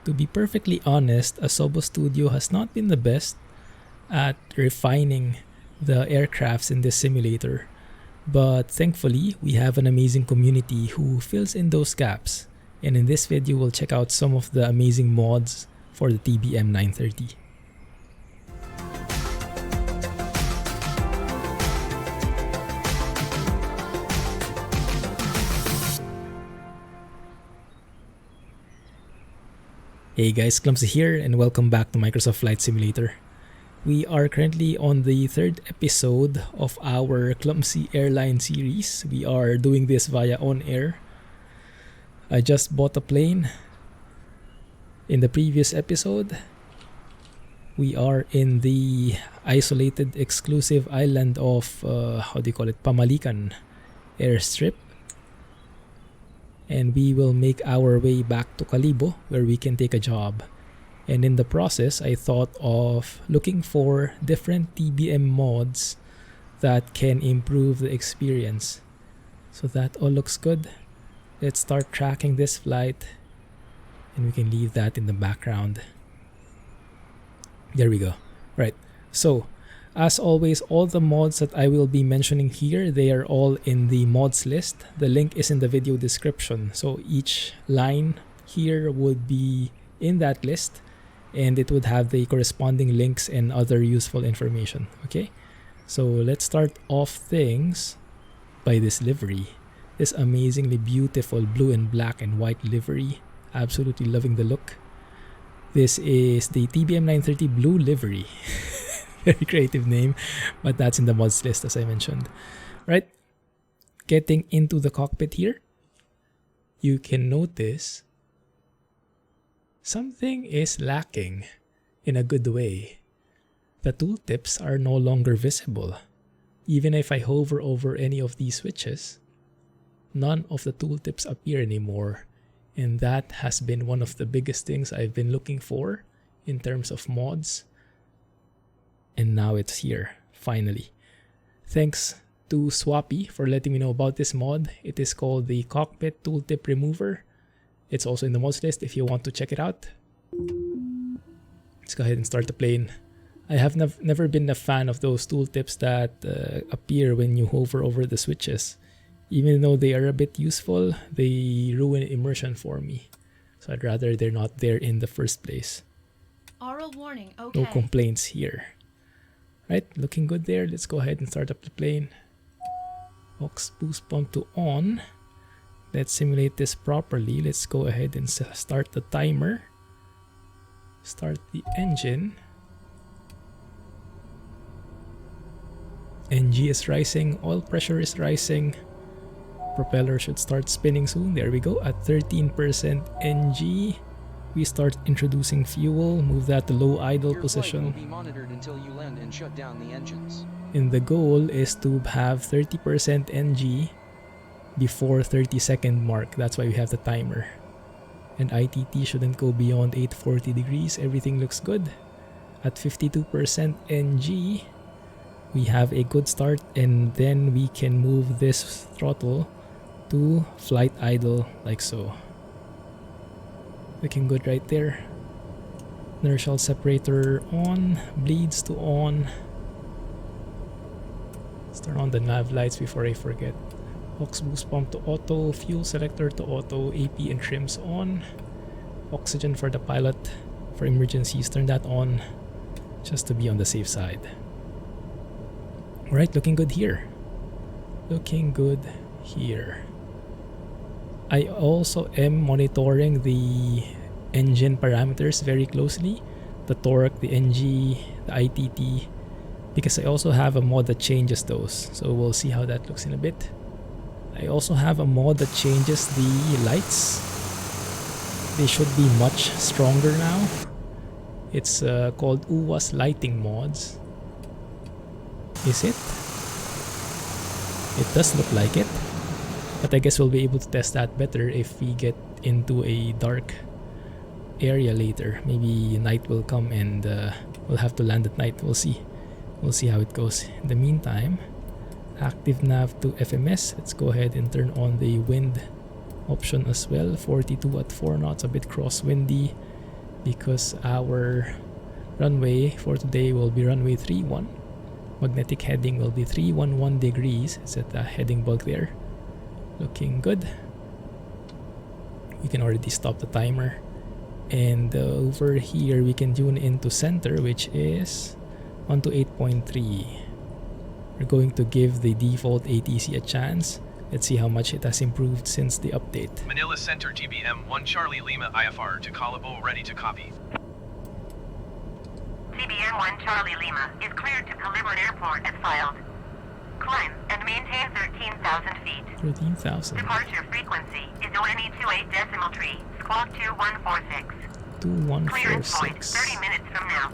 To be perfectly honest, Asobo Studio has not been the best at refining the aircrafts in this simulator. But thankfully, we have an amazing community who fills in those gaps. And in this video, we'll check out some of the amazing mods for the TBM 930. Hey guys, Clumsy here and welcome back to Microsoft Flight Simulator. We are currently on the third episode of our Clumsy Airline series. We are doing this via OnAir. I just bought a plane. In the previous episode, we are in the isolated exclusive island of, Pamalican airstrip. And we will make our way back to Kalibo where we can take a job. And in the process, I thought of looking for different TBM mods that can improve the experience. So that all looks good. Let's start tracking this flight and we can leave that in the background. There we go. Right. So, as always, all the mods that I will be mentioning here, they are all in the mods list. The link is in the video description. So each line here would be in that list and it would have the corresponding links and other useful information. Okay, so let's start off things by this livery. This amazingly beautiful blue and black and white livery. Absolutely loving the look. This is the TBM 930 blue livery. Very creative name, but that's in the mods list as I mentioned. Right, getting into the cockpit here, you can notice something is lacking in a good way. The tooltips are no longer visible. Even if I hover over any of these switches, none of the tooltips appear anymore. And that has been one of the biggest things I've been looking for in terms of mods. And now it's here, finally. Thanks to Swappy for letting me know about this mod. It is called the Cockpit Tooltip Remover. It's also in the mods list if you want to check it out. Let's go ahead and start the plane. I have never been a fan of those tooltips that appear when you hover over the switches. Even though they are a bit useful, they ruin immersion for me. So I'd rather they're not there in the first place. Oral warning, okay. No complaints here. Right, looking good there. Let's go ahead and start up the plane. Aux boost pump to on. Let's simulate this properly. Let's go ahead and start the timer. Start the engine. NG is rising. Oil pressure is rising. Propeller should start spinning soon. There we go. At 13% NG. We start introducing fuel, move that to low idle position. Will be monitored until you land and shut down the engines. And the goal is to have 30% NG before 30-second mark. That's why we have the timer. And ITT shouldn't go beyond 840 degrees. Everything looks good. At 52% NG, we have a good start and then we can move this throttle to flight idle like so. Looking good right there. Inertial separator on, bleeds to on. Let's turn on the nav lights before I forget. Aux boost pump to auto, fuel selector to auto, AP and trims on. Oxygen for the pilot. For emergencies, turn that on just to be on the safe side. Alright, looking good here. Looking good here. I also am monitoring the engine parameters very closely. The torque, the NG, the ITT. Because I also have a mod that changes those. So we'll see how that looks in a bit. I also have a mod that changes the lights. They should be much stronger now. It's called UWA's lighting mods. Is it? It does look like it. But I guess we'll be able to test that better if we get into a dark area later. Maybe night will come and we'll have to land at night. We'll see. We'll see how it goes. In the meantime, active nav to FMS. Let's go ahead and turn on the wind option as well. 42 at 4 knots, a bit crosswindy. because our runway for today will be runway 31. Magnetic heading will be 311 degrees. Is it a heading bug there? Looking good. We can already stop the timer. And over here we can tune into center, which is 128.3. We're going to give the default ATC a chance. Let's see how much it has improved since the update. Manila Center TBM 1 Charlie Lima IFR to Kalibo, ready to copy. TBM 1 Charlie Lima is cleared to Kalibo Airport as filed. Climb and maintain 13,000 feet. 13,000. Departure frequency is ONE 28 decimal tree, squawk 2146. 2146. Clearance point 30 minutes from now.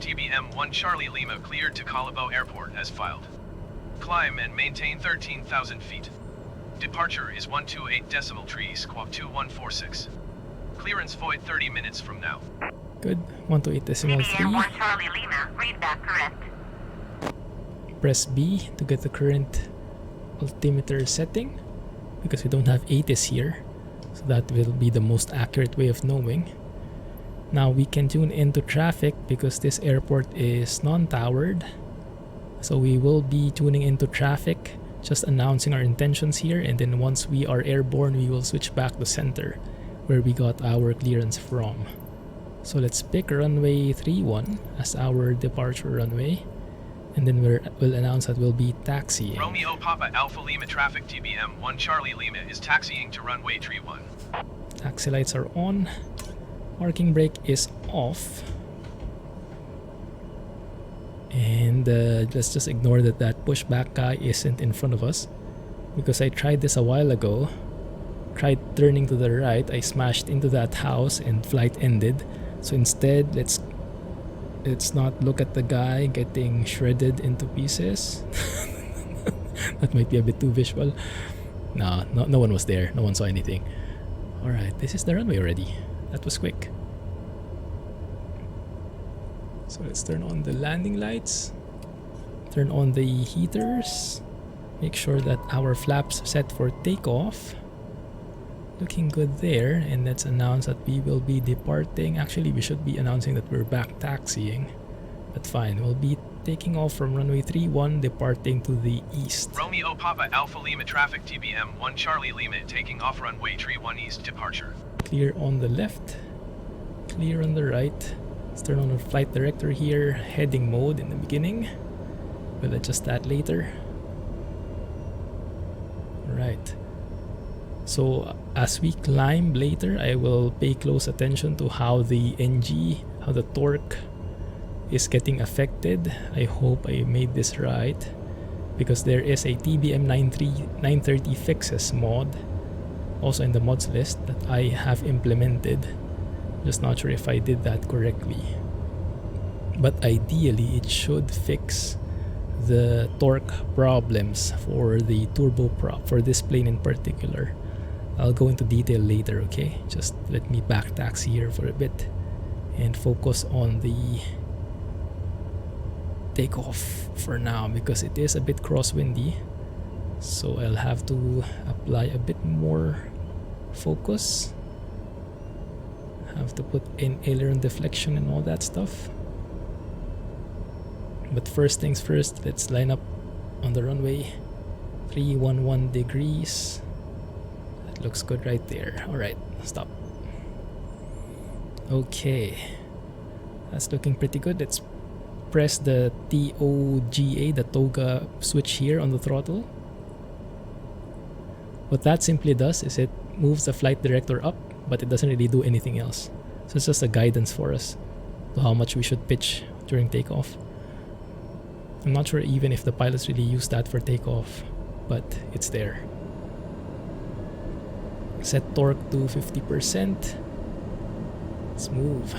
TBM 1 Charlie Lima cleared to Kalibo Airport as filed. Climb and maintain 13,000 feet. Departure is 128 decimal tree, squawk 2146. Clearance void 30 minutes from now. Good. 128 decimal TBM 3. 1 Charlie Lima, read back correct. Press B to get the current altimeter setting, because we don't have ATIS here, so that will be the most accurate way of knowing. Now we can tune into traffic because this airport is non-towered, so we will be tuning into traffic, just announcing our intentions here, and then once we are airborne we will switch back to center where we got our clearance from. So let's pick runway 31 as our departure runway, and then we'll announce that we'll be taxiing. Romeo Papa Alpha Lima traffic TBM 1 Charlie Lima is taxiing to runway 31. Taxi lights are on. Parking brake is off. And let's just ignore that pushback guy isn't in front of us, because I tried this a while ago. Tried turning to the right, I smashed into that house and flight ended. So instead, let's not look at the guy getting shredded into pieces. That might be a bit too visual. No one was there. No one saw anything. Alright, this is the runway already. That was quick. So let's turn on the landing lights. Turn on the heaters. Make sure that our flaps set for takeoff. Looking good there, and let's announce that we will be departing. Actually, we should be announcing that we're back taxiing, but fine. We'll be taking off from runway 31, departing to the east. Romeo Papa Alpha Lima traffic TBM 1 Charlie Lima taking off runway 31 east departure. Clear on the left, clear on the right. Let's turn on our flight director here, heading mode in the beginning. We'll adjust that later. Right. So as we climb later, I will pay close attention to how the NG, how the torque is getting affected. I hope I made this right, because there is a TBM 930 fixes mod also in the mods list that I have implemented. Just not sure if I did that correctly, but ideally it should fix the torque problems for the turboprop, for this plane in particular. I'll go into detail later, okay? Just let me back taxi here for a bit and focus on the takeoff for now, because it is a bit crosswindy. So I'll have to apply a bit more focus. Have to put in aileron deflection and all that stuff. But first things first, let's line up on the runway. 311 degrees. That looks good right there. Alright, stop. Okay. That's looking pretty good. Let's press the TOGA, the toga switch here on the throttle. What that simply does is it moves the flight director up, but it doesn't really do anything else. So it's just a guidance for us to how much we should pitch during takeoff. I'm not sure even if the pilots really use that for takeoff, but it's there. Set torque to 50%. Let's move.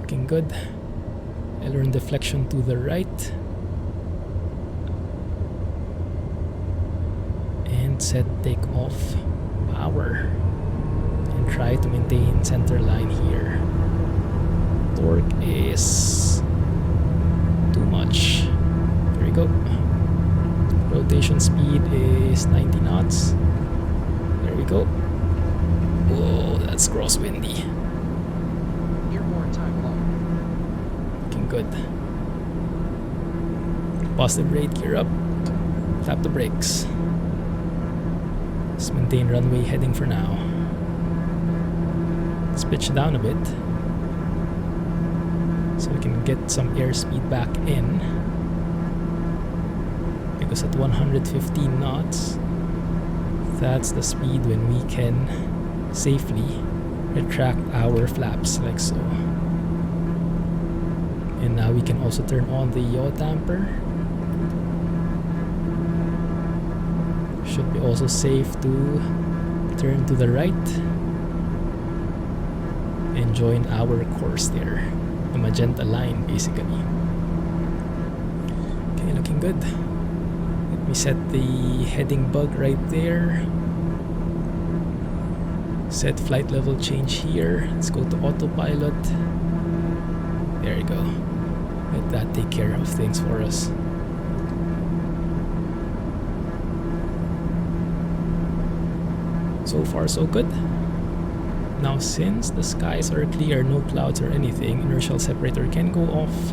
Looking good. Aileron deflection to the right. And set takeoff power. And try to maintain center line here. Torque is too much. There we go. Rotation speed is 90 knots. There we go. it's crosswindy. Airborne time low. Looking good. Positive rate, gear up. Tap the brakes. Let's maintain runway heading for now. Let's pitch down a bit so we can get some airspeed back in, because at 115 knots, that's the speed when we can safely retract our flaps like so. And now we can also turn on the yaw damper. Should be also safe to turn to the right and join our course there, the magenta line basically. Okay, looking good. Let me set the heading bug right there. Set flight level change here. Let's go to autopilot. There you go. Let that take care of things for us. So far so good. Now since the skies are clear, no clouds or anything, inertial separator can go off.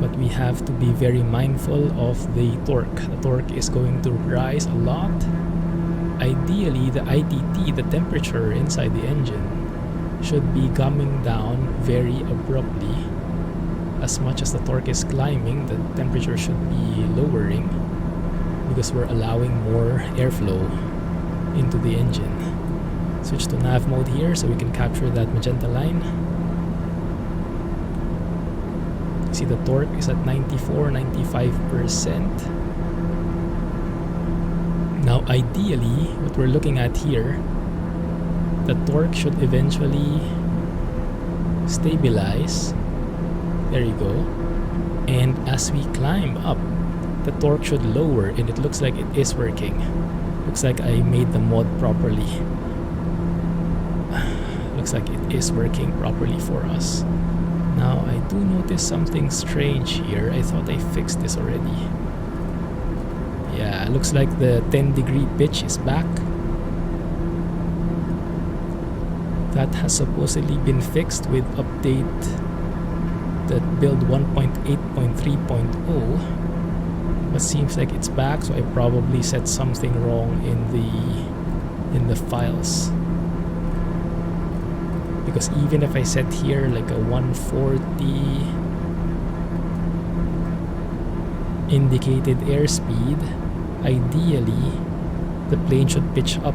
But we have to be very mindful of the torque. The torque is going to rise a lot. Ideally, the ITT, the temperature inside the engine, should be coming down very abruptly. As much as the torque is climbing, the temperature should be lowering because we're allowing more airflow into the engine. Switch to nav mode here so we can capture that magenta line. See, the torque is at 94-95%. Now ideally, what we're looking at here, the torque should eventually stabilize. There you go. And as we climb up, the torque should lower, and it looks like it is working. Looks like I made the mod properly. Looks like it is working properly for us. Now I do notice something strange here. I thought I fixed this already. Yeah, looks like the 10-degree pitch is back. That has supposedly been fixed with update that build 1.8.3.0. But seems like it's back, so I probably set something wrong in the files. Because even if I set here like a 140 indicated airspeed, ideally the plane should pitch up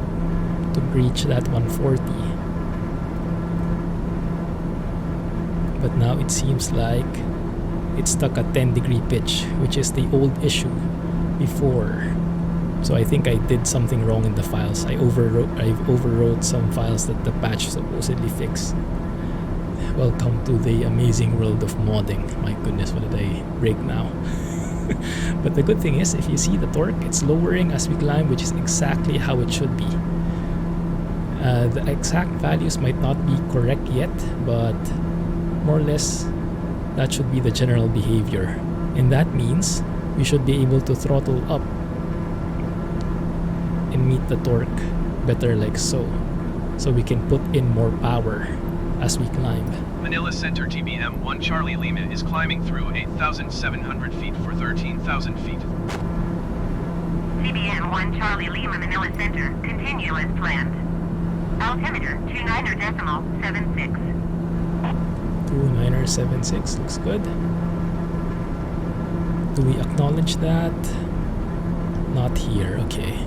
to breach that 140. But now it seems like it's stuck at 10-degree pitch, which is the old issue before. So I think I did something wrong in the files. I've overwrote some files that the patch supposedly fixed. Welcome to the amazing world of modding. My goodness, what did I break now? But the good thing is, if you see the torque, it's lowering as we climb, which is exactly how it should be. The exact values might not be correct yet, but more or less that should be the general behavior. And that means we should be able to throttle up and meet the torque better like so. So we can put in more power as we climb. Manila Center TBM 1 Charlie Lima is climbing through 8,700 feet for 13,000 feet. TBM 1 Charlie Lima Manila Center, continue as planned. Altimeter 29.76. 29.76 looks good. Do we acknowledge that? Not here, okay.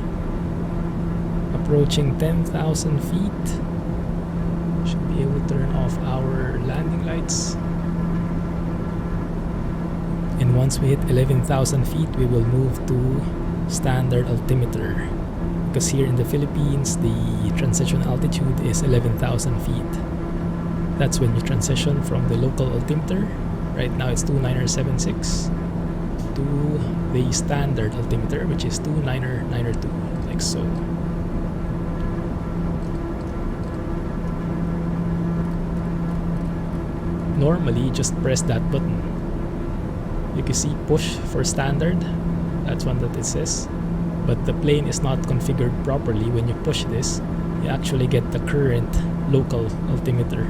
Approaching 10,000 feet. Should be able to turn off our landing lights. And once we hit 11,000 feet, we will move to standard altimeter. Because here in the Philippines, the transition altitude is 11,000 feet. That's when you transition from the local altimeter. Right now it's 29.76 to the standard altimeter, which is 29.92, like so. Normally, just press that button. You can see push for standard. That's one that it says. But the plane is not configured properly when you push this. you actually get the current local altimeter.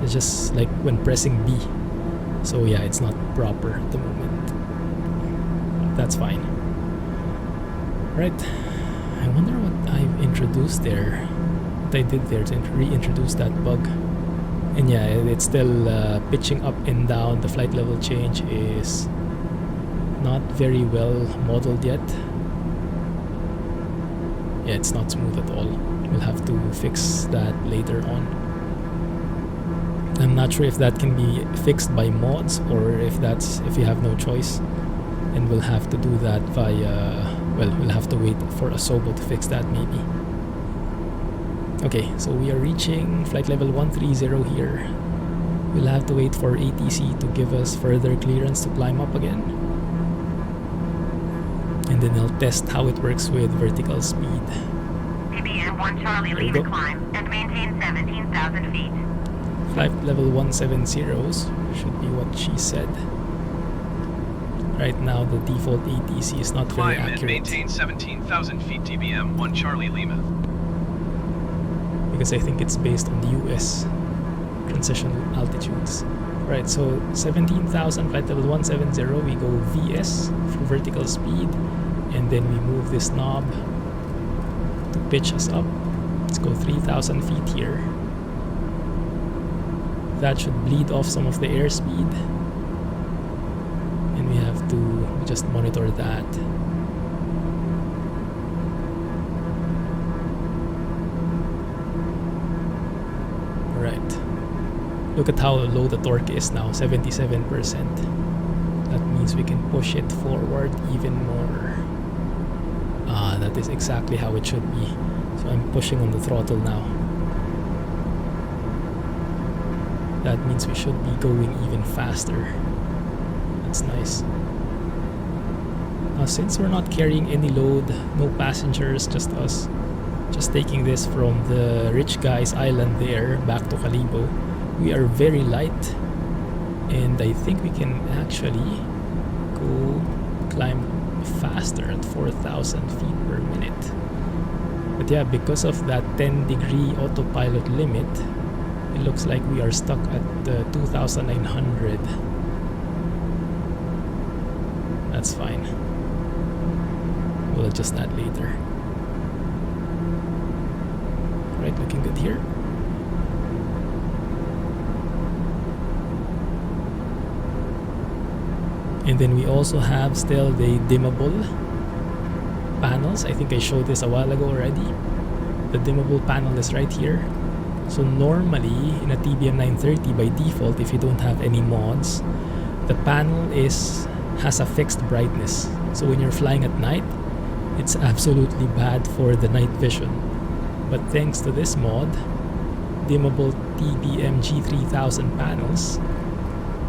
It's just like when pressing B. So yeah, it's not proper at the moment. That's fine. Right. I wonder what I've introduced there. What I did there to reintroduce that bug. And yeah, it's still pitching up and down. The flight level change is not very well modeled yet. Yeah, it's not smooth at all. We'll have to fix that later on. I'm not sure if that can be fixed by mods or if you have no choice. And we'll have to do that via, well, we'll have to wait for Asobo to fix that maybe. Okay, so we are reaching flight level 130 here. We'll have to wait for ATC to give us further clearance to climb up again. And then I'll test how it works with vertical speed. TBM 1 Charlie, leave the climb and maintain 17,000 feet. Flight level 170 should be what she said. Right now the default ATC is not very Climb accurate. and maintain 17,000 feet TBM 1 Charlie Lima. Because I think it's based on the US transition altitudes. Right, so 17,000 flight level 170, we go VS for vertical speed, and then we move this knob to pitch us up. Let's go 3,000 feet here. That should bleed off some of the airspeed, and we have to just monitor that. Right. Look at how low the torque is now, 77%. That means we can push it forward even more. Ah, that is exactly how it should be. So I'm pushing on the throttle now. That means we should be going even faster. That's nice. Now since we're not carrying any load, no passengers, just us, just taking this from the rich guy's island there back to Kalibo, we are very light, and I think we can actually go climb faster at 4,000 feet per minute. But yeah, because of that 10-degree autopilot limit, it looks like we are stuck at 2,900. That's fine. We'll adjust that later. Right, looking good here. And then we also have still the dimmable panels. I think I showed this a while ago already. The dimmable panel is right here. So normally in a TBM 930 by default, if you don't have any mods, the panel has a fixed brightness. So when you're flying at night, it's absolutely bad for the night vision. But thanks to this mod, dimmable TBM G3000 panels,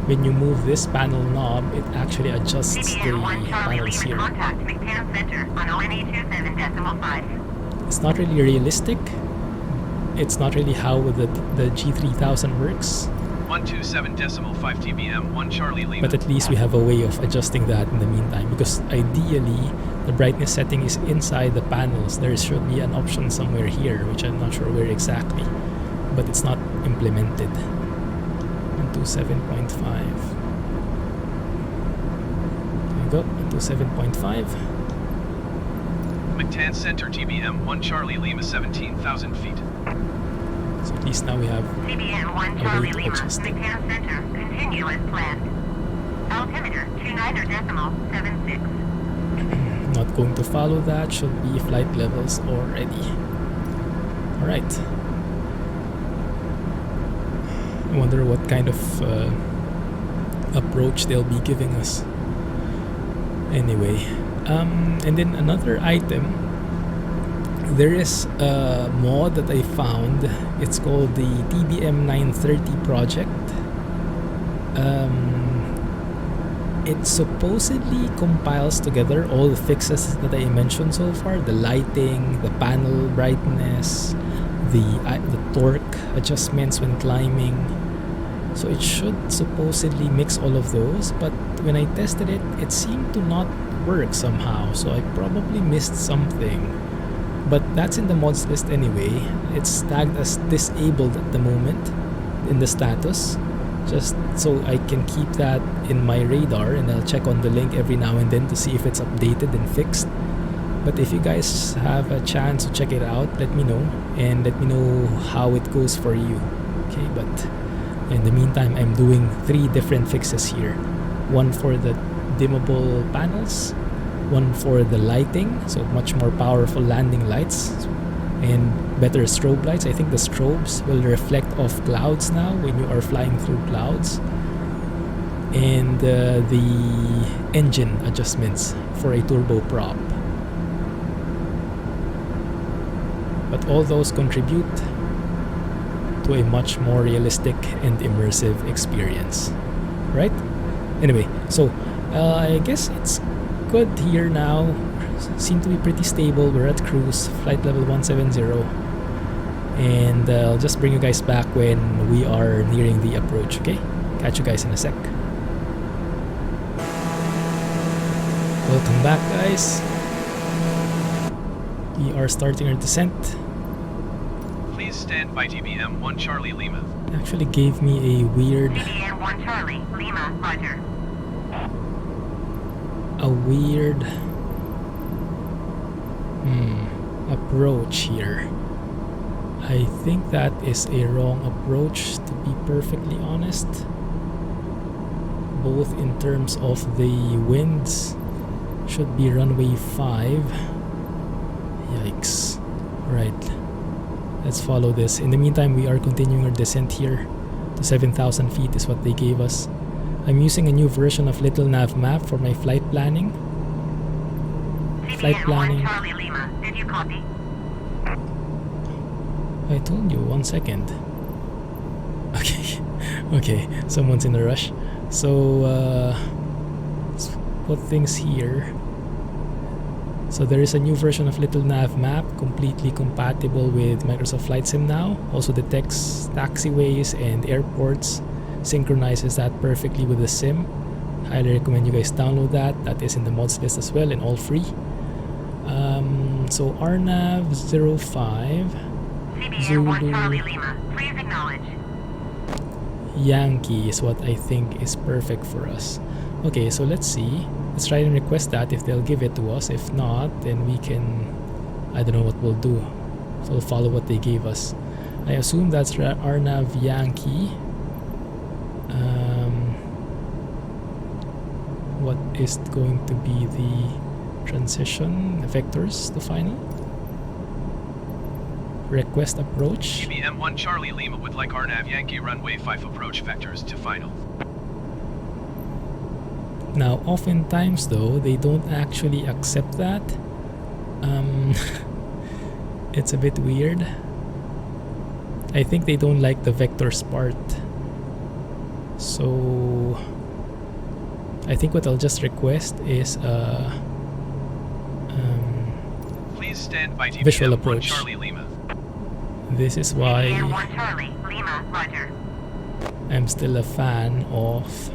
when you move this panel knob, it actually adjusts the panels here. It's not really realistic. It's not really how the G3000 works. 127.5 TBM 1 Charlie Lima. But at least we have a way of adjusting that in the meantime, because ideally the brightness setting is inside the panels. There should be an option somewhere here, which I'm not sure where exactly, but it's not implemented. 127.5. There we go, 127.5. McTan Center TBM 1 Charlie Lima 17,000 feet. So at least now we have TBM 1 Charlie Lima, McTan Center, continue as planned. Altimeter 29.76. Not going to follow that, should be flight levels already. Alright. I wonder what kind of approach they'll be giving us. Anyway, and then another item, there is a mod that I found. It's called the TBM 930 project. It supposedly compiles together all the fixes that I mentioned so far: the lighting, the panel brightness, the torque adjustments when climbing. So it should supposedly mix all of those, but when I tested it, it seemed to not work somehow. So I probably missed something. but that's in the mods list anyway. It's tagged as disabled at the moment in the status, just so I can keep that in my radar, and I'll check on the link every now and then to see if it's updated and fixed. But if you guys have a chance to check it out, let me know, and let me know how it goes for you. Okay, but in the meantime, I'm doing 3 different fixes here. One for the dimmable panels, one for the lighting, so much more powerful landing lights and better strobe lights. I think the strobes will reflect off clouds now when you are flying through clouds. And the engine adjustments for a turboprop. But all those contribute to a much more realistic and immersive experience, right? Anyway, so I guess it's good here now. Seem to be pretty stable. We're at cruise, flight level 170, and I'll just bring you guys back when we are nearing the approach, okay? Catch you guys in a sec. Welcome back, guys. We are starting our descent. Please stand by TBM 1 Charlie Lima. It actually gave me a weird... TBM 1 Charlie, Lima, roger. a weird approach here. I think that is a wrong approach, to be perfectly honest. Both in terms of the winds, should be runway 5. Yikes. Right. Let's follow this. In the meantime, we are continuing our descent here to 7,000 feet is what they gave us. I'm using a new version of Little Navmap for my flight planning. Flight planning. 1 Charlie Lima, did you copy? I told you, 1 second. Okay. Okay, someone's in a rush. So, let's put things here. So there is a new version of Little Navmap, completely compatible with Microsoft Flight Sim now. Also detects taxiways and airports, synchronizes that perfectly with the sim. Highly recommend you guys download that. That is in the mods list as well and all free. So RNAV 05 CBN 1 Charlie Lima, please acknowledge. Yankee is what I think is perfect for us. Okay, so let's see. Let's try and request that if they'll give it to us. If not, then we can... I don't know what we'll do. So we'll follow what they gave us. I assume that's RNAV Yankee. What is going to be the transition vectors to final? Request approach. TBM 1 Charlie Lima would like RNAV Yankee runway 5 approach vectors to final. Now, oftentimes though, they don't actually accept that. It's a bit weird. I think they don't like the vectors part. So, I think what I'll just request is Please stand by TBM visual 1 approach. Charlie Lima. This is why TBN 1 Charlie, Lima, roger. I'm still a fan of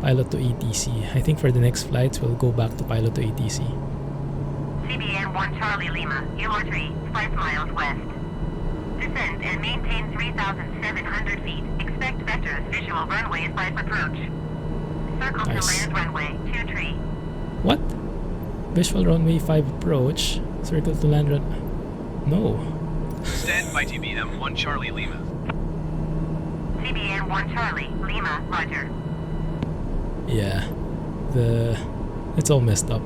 pilot to ATC. I think for the next flights, we'll go back to pilot to ATC. CBN 1 Charlie Lima, Kilo 3, 5 miles west. Descend and maintain 3,700 feet. Expect vectors, visual runway 5 approach. Circle Nice. to land runway 23. What? Visual runway 5 approach. Circle to land run... No. Stand by TBM 1 Charlie Lima. CBN 1 Charlie, Lima, roger. Yeah. It's all messed up.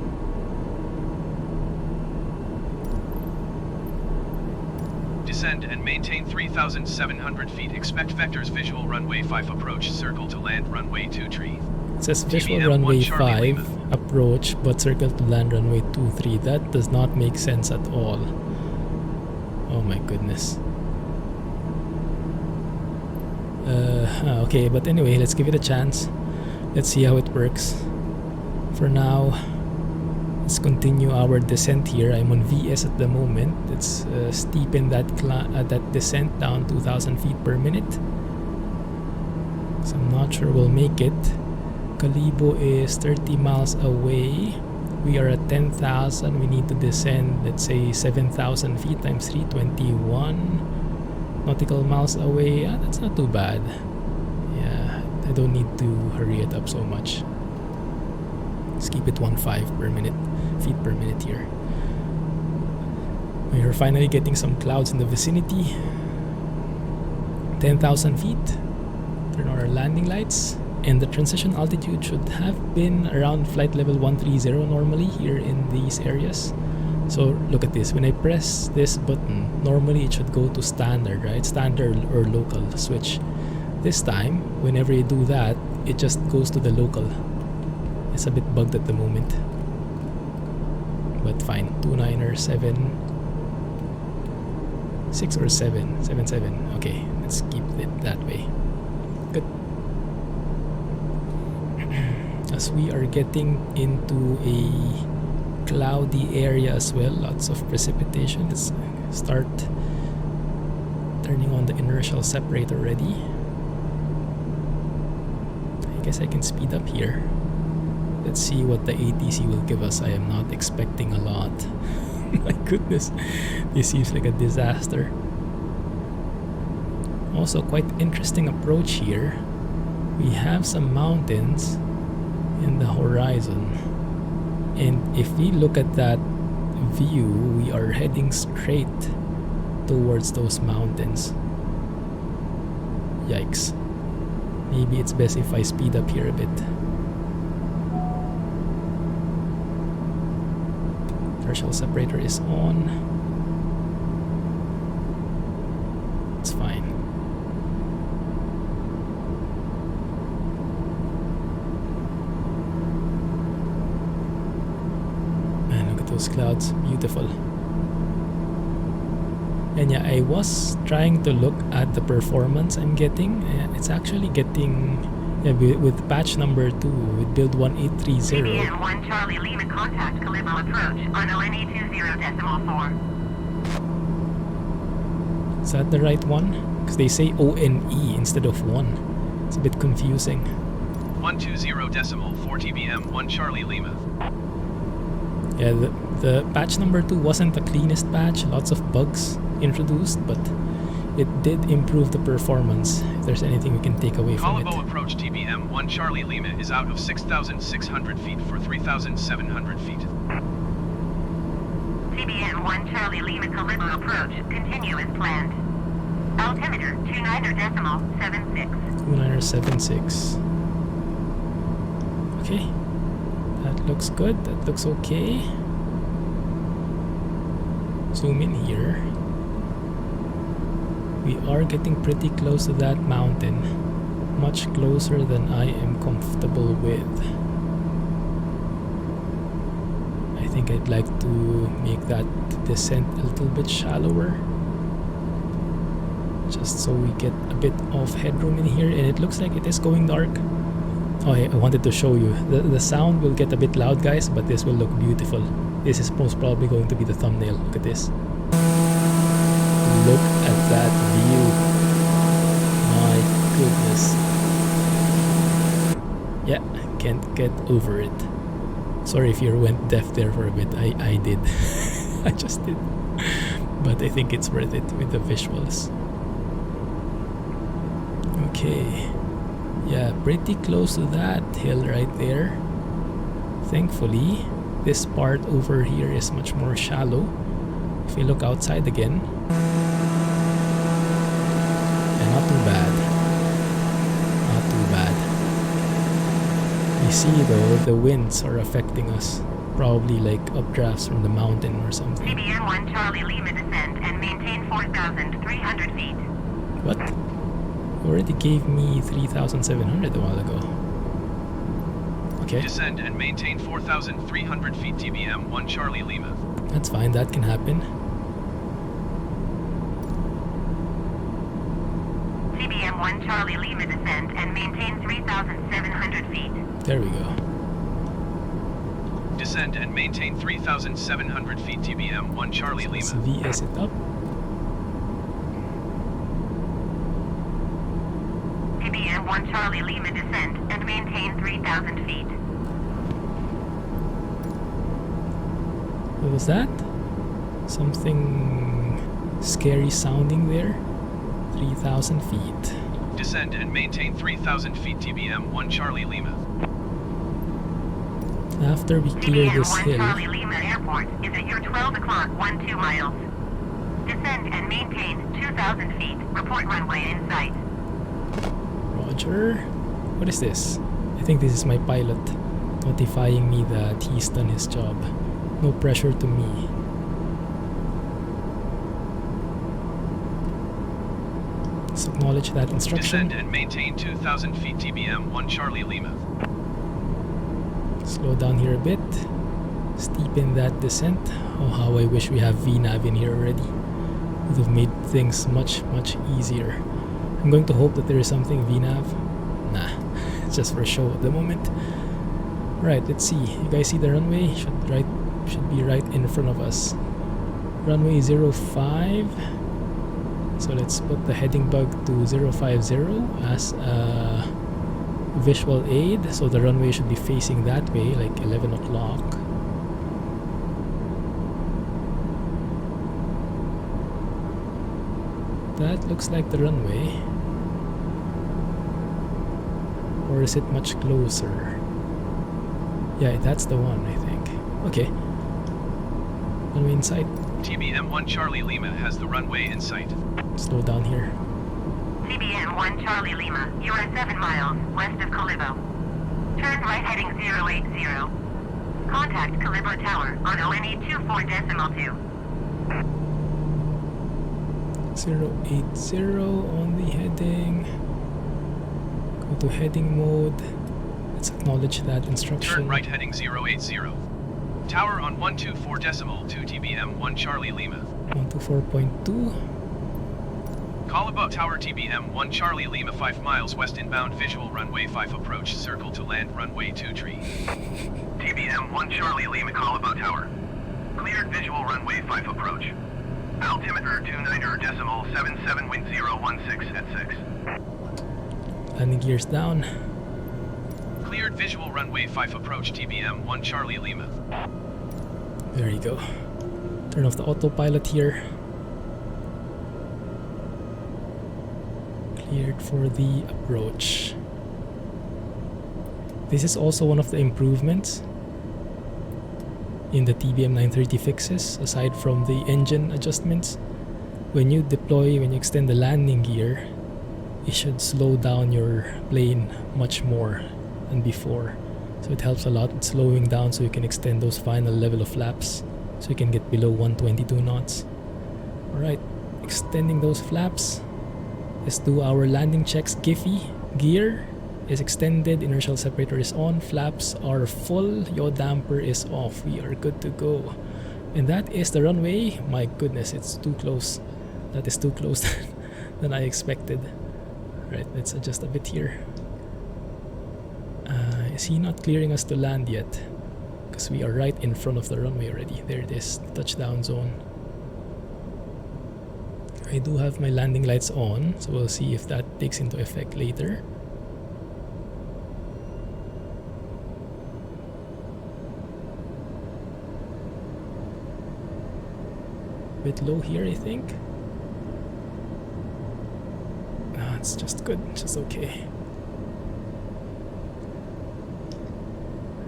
Descend and maintain 3,700 feet. Expect vectors visual runway 5 approach. Circle to land runway 23. It says visual TBM 1 runway Charlie 5 Lima. approach, but circle to land runway 23. That does not make sense at all. Oh my goodness. Okay, but anyway, let's give it a chance. Let's see how it works. For now, let's continue our descent here. I'm on VS at the moment. It's steep in that descent down 2,000 feet per minute. So I'm not sure we'll make it. Kalibo is 30 miles away. We are at 10,000. We need to descend, let's say 7,000 feet times 321 nautical miles away. That's not too bad. Yeah, I don't need to hurry it up so much. Let's keep it 1.5 per minute, feet per minute here. We are finally getting some clouds in the vicinity. 10,000 feet. Turn on our landing lights. And the transition altitude should have been around flight level 130 normally here in these areas. So look at this. When I press this button, normally it should go to standard, right? Standard or local switch. This time, whenever you do that, it just goes to the local. It's a bit bugged at the moment. But fine. 29 or 7. 6 or 7. 7, 7. Okay, let's keep it that way. Good. As we are getting into a cloudy area as well, lots of precipitation. Let's start turning on the inertial separator already. I guess I can speed up here. Let's see what the ATC will give us. I am not expecting a lot. My goodness, this seems like a disaster. Also, quite interesting approach here. We have some mountains in the horizon, and if we look at that view, we are heading straight towards those mountains. Yikes. Maybe it's best if I speed up here a bit. Inertial separator is on. It's fine. Man, look at those clouds. Beautiful. And yeah, I was trying to look at the performance I'm getting. It's actually getting, with patch number 2, with build 1830. TBM 1 Charlie Lima contact Kalibo approach on ONE 20.4. Is that the right one? Because they say ONE instead of 1. It's a bit confusing. 120.4 TBM 1 Charlie Lima. Yeah, the patch number 2 wasn't the cleanest patch. Lots of bugs introduced, but it did improve the performance. If there's anything we can take away from it. Kalibo approach TBM 1 Charlie Lima is out of 6,600 feet for 3,700 feet. TBM 1 Charlie Lima Kalibo approach. Continue as planned. Altimeter 29.76. 2976. Okay. That looks good. That looks okay. Zoom in here. We are getting pretty close to that mountain. Much closer than I am comfortable with. I think I'd like to make that descent a little bit shallower. Just so we get a bit of headroom in here. And it looks like it is going dark. Oh, I wanted to show you. The sound will get a bit loud, guys, but this will look beautiful. This is most probably going to be the thumbnail. Look at this. Look at that view. My goodness. Yeah, can't get over it. Sorry if you went deaf there for a bit. I did. I just did. But I think it's worth it with the visuals. Okay. Yeah, pretty close to that hill right there. Thankfully, this part over here is much more shallow. If we look outside again, yeah, not too bad. Not too bad. We see though, the winds are affecting us. Probably like updrafts from the mountain or something. TBM 1 Charlie Lima descend and maintain 4,300 feet. What? You already gave me 3,700 a while ago. Okay. Descend and maintain 4,300 feet TBM 1 Charlie Lima. That's fine, that can happen. TBM 1 Charlie Lima descend and maintain 3,700 feet. There we go. Descend and maintain 3,700 feet TBM 1 Charlie Let's Lima. VS it up. TBM 1 Charlie Lima descend and maintain 3,000 feet. What was that? Something scary sounding there. 3,000 feet. Descend and maintain 3,000 feet TBM 1 Charlie Lima. After we clear TBM this 1 hill, Charlie Lima Airport is at your 12 o'clock 12 miles. Descend and maintain 2,000 feet. Report runway in sight. Roger. What is this? I think this is my pilot notifying me that he's done his job. No pressure to me. Let's acknowledge that instruction. Descend and maintain 2,000 feet TBM 1 Charlie Lima. Slow down here a bit. Steepen that descent. Oh, how I wish we have VNAV in here already. Would have made things much easier. I'm going to hope that there is something VNAV. Nah, it's just for show at the moment. Right, let's see. You guys see the runway? Should be right in front of us. Runway 05. So let's put the heading bug to 050 as a visual aid. So the runway should be facing that way, like 11 o'clock. That looks like the runway. Or is it much closer? Yeah, that's the one, I think. Okay. Runway in sight. TBM 1 Charlie Lima has the runway in sight. Slow down here. TBM 1 Charlie Lima, you are 7 miles west of Kalibo. Turn right heading 080. Contact Kalibo Tower on ONE 24.2. 080 on the heading. Go to heading mode. Let's acknowledge that instruction. Turn right heading 080. Tower on 124.2 TBM 1 Charlie Lima. 124.2. Kalibo Tower TBM 1 Charlie Lima 5 miles west inbound visual runway 5 approach circle to land runway 2 tree. TBM 1 Charlie Lima Kalibo Tower. Cleared visual runway 5 approach. Altimeter 29.77 wind 016 at 6. Landing gears down. Cleared visual runway 5 approach TBM 1 Charlie Lima. There you go. Turn off the autopilot here. Cleared for the approach. This is also one of the improvements in the TBM 930 fixes, aside from the engine adjustments. When you extend the landing gear, it should slow down your plane much more than before. So it helps a lot with slowing down so you can extend those final level of flaps so you can get below 122 knots. Alright, extending those flaps. Let's do our landing checks. Giphy. Gear is extended, inertial separator is on, flaps are full, yaw damper is off. We are good to go. And that is the runway. My goodness, it's too close. That is too close than I expected. Right, let's adjust a bit here. Is he not clearing us to land yet? Because we are right in front of the runway already. There it is, touchdown zone. I do have my landing lights on, so we'll see if that takes into effect later. Bit low here, I think. It's just good, it's just okay.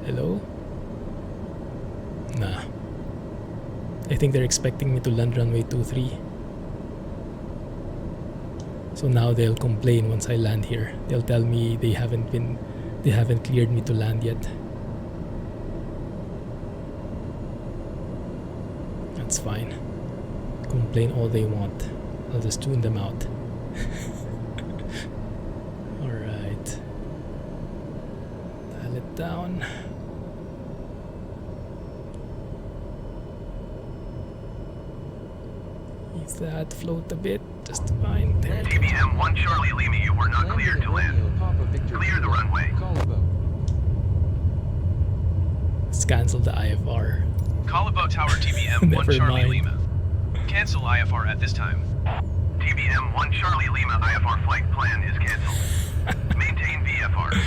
Hello? Nah. I think they're expecting me to land runway 23. So now they'll complain once I land here. They'll tell me they haven't cleared me to land yet. That's fine. Complain all they want. I'll just tune them out. Alright. Dial it down. Leave that float a bit. Just fine. There. TBM 1 Charlie Lima, you were not cleared to land. Clear the runway. Let's cancel the IFR. Kalibo Tower TBM 1 Never Charlie mind. Lima. Cancel IFR at this time. TBM 1 Charlie Lima IFR flight plan is canceled. Maintain VFR.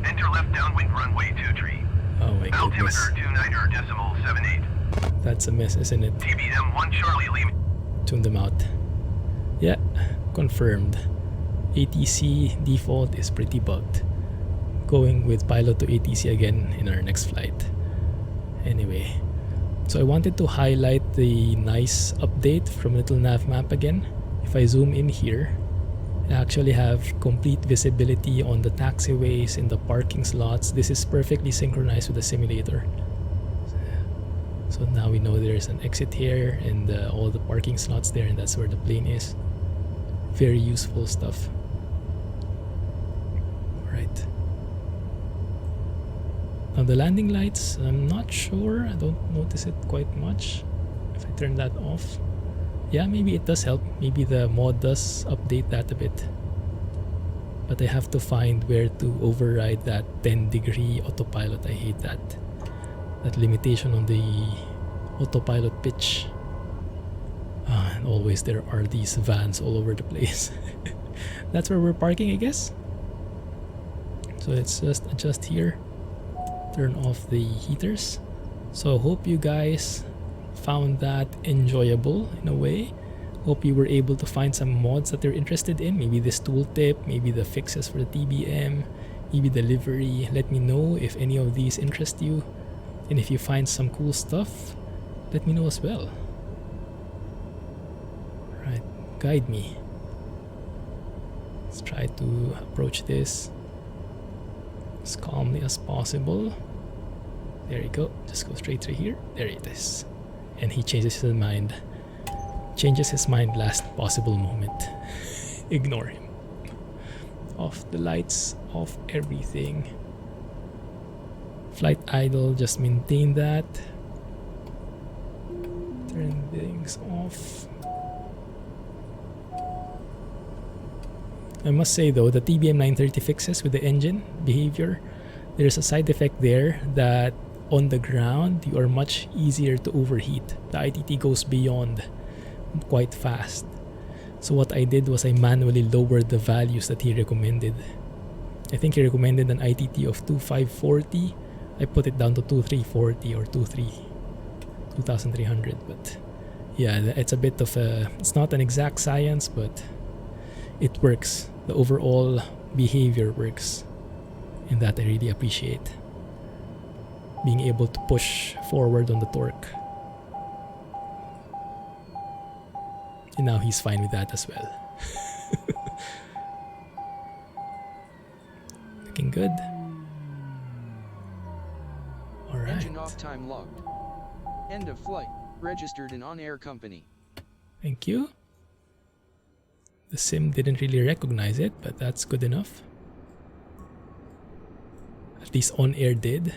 Enter left downwind runway 2 tree. Oh my goodness. Altimeter 29.78. That's a mess, isn't it? TBM 1 Charlie Lima. Tune them out. Yeah, confirmed. ATC default is pretty bugged. Going with pilot to ATC again in our next flight. Anyway, so I wanted to highlight the nice update from Little Navmap again. If I zoom in here, I actually have complete visibility on the taxiways in the parking slots. This is perfectly synchronized with the simulator. So now we know there's an exit here and all the parking slots there, and that's where the plane is. Very useful stuff. Alright. Now the landing lights, I'm not sure. I don't notice it quite much. If I turn that off. Yeah, maybe it does help. Maybe the mod does update that a bit. But I have to find where to override that 10-degree autopilot. I hate that. That limitation on the autopilot pitch. And always there are these vans all over the place. That's where we're parking, I guess. So let's just adjust here. Turn off the heaters. So hope you guys found that enjoyable in a way. Hope you were able to find some mods that you're interested in. Maybe this tooltip, maybe the fixes for the TBM, maybe the livery. Let me know if any of these interest you. And if you find some cool stuff, let me know as well. Right, guide me. Let's try to approach this as calmly as possible. There you go. Just go straight through here. There it is. And he changes his mind. Changes his mind last possible moment. Ignore him. Off the lights, off everything. Flight idle, just maintain that. Turn things off. I must say though, the TBM 930 fixes with the engine behavior, there's a side effect there that on the ground you are much easier to overheat. The ITT goes beyond quite fast. So what I did was I manually lowered the values that he recommended. I think he recommended an ITT of 2540. I put it down to 2340 or 2300, but yeah, it's a bit of a, it's not an exact science, but it works. The overall behavior works, and that I really appreciate. Being able to push forward on the torque. And now he's fine with that as well. Looking good. Alright. Engine off time logged. End of flight. Registered in OnAir company. Thank you. The sim didn't really recognize it, but that's good enough. At least OnAir did.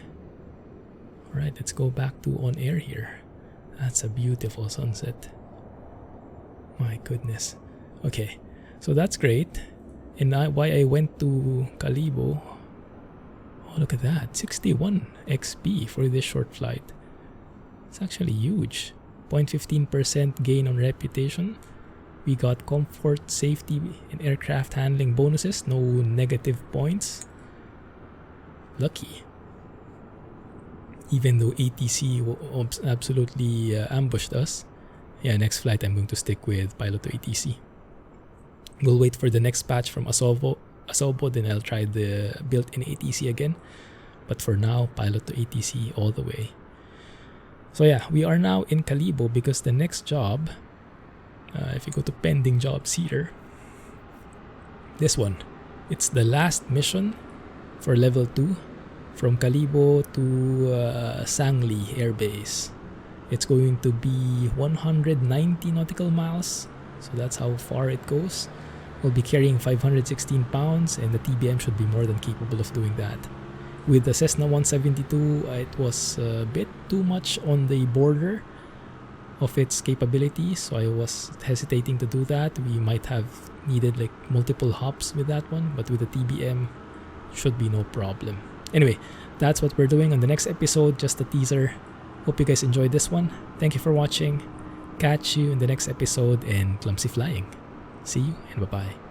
Alright, let's go back to OnAir here. That's a beautiful sunset. My goodness. Okay, so that's great. And why I went to Kalibo. Oh, look at that. 61 XP for this short flight. It's actually huge. 0.15% gain on reputation. We got comfort, safety, and aircraft handling bonuses. No negative points. Lucky. Even though ATC absolutely ambushed us. Yeah, next flight I'm going to stick with pilot to ATC. We'll wait for the next patch from Asobo, then I'll try the built-in ATC again. But for now, pilot to ATC all the way. So yeah, we are now in Kalibo because the next job, if you go to pending jobs here, this one, it's the last mission for level 2 from Kalibo to Sangli Air Base. It's going to be 190 nautical miles, so that's how far it goes. We'll be carrying 516 pounds, and the TBM should be more than capable of doing that. With the Cessna 172, it was a bit too much on the border of its capabilities, so I was hesitating to do that. We might have needed like multiple hops with that one, but with the TBM, should be no problem. Anyway, that's what we're doing on the next episode, just a teaser. Hope you guys enjoyed this one. Thank you for watching. Catch you in the next episode, and clumsy flying. See you and bye-bye.